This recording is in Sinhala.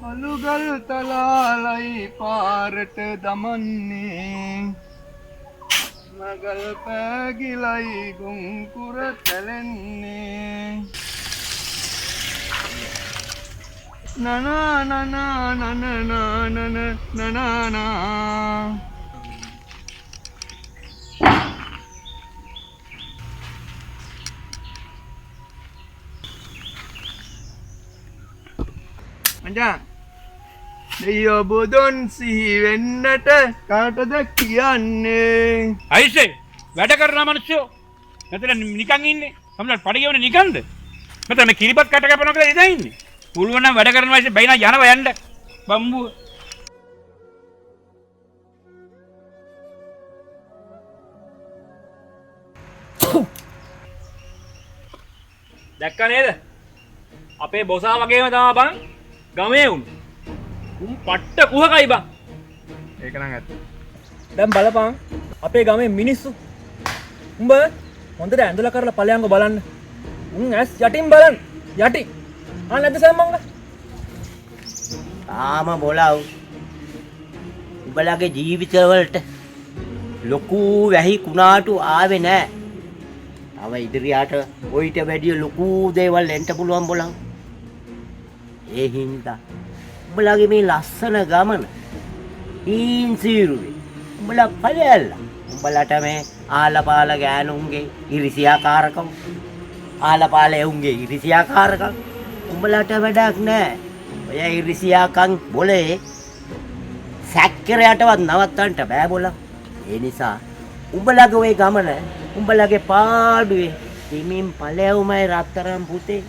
අලුගල් තලාලයි පාරට දමන්නේ මගල් පෑගිලයි ගුංකුර තැලෙන්නේ නනා නනා නනනා නන නනානා මචං දෙයියෝ බුදුන් සිහි වෙන්නට කාටද කියන්නේ අයිසේ වැඩ කරන මිනිස්සු මෙතන නිකන් ඉන්නේ සම්මත පඩියවනේ නිකන්ද මෙතන මේ කිරිබත් කට කපනවා කියලා ඉඳලා ඉන්නේ පුළුවන් නම් වැඩ කරනවා ඉතින් බයිනා යනවා යන්න බම්බුව දැක්ක නේද අපේ බොසා වගේම තමයි බං ගමේ උන් පට්ට කුහකයි බං ඒක නම් ඇත්ත දැන් බලපන් අපේ ගමේ මිනිස්සු උඹ හොඳට ඇඳලා කරලා ඵලයන්ග බලන්න උන් ඇස් යටින් බලන්න යටි ආ නැද්ද සම්මංග ආම බොලව් උඹලගේ ජීවිතවලට ලොකු වැහි කුණාටු ආවේ නෑ තව ඉදිරියට ඔයිට වැඩිය ලොකු දේවල් එන්න පුළුවන් බොලව් ඒ හින්දා උඹලගේ මේ ලස්සන ගමන ඊන් සීරුවේ උඹලා ඵලයල්ලා උඹලට මේ ආලපාල ගෑනුන්ගේ ඉරිසියාකාරකම් ආලපාල එවුන්ගේ ඉරිසියාකාරකම් උඹලට වැඩක් නෑ ඔය ඉරිසියාකම් બોලේ සැක්කරයටවත් නවත්තන්න බෑ බොලා ඒ නිසා උඹලගේ ওই ගමන උඹලගේ පාඩුවේ දෙමින් ඵලයවමයි රත්තරන් පුතේ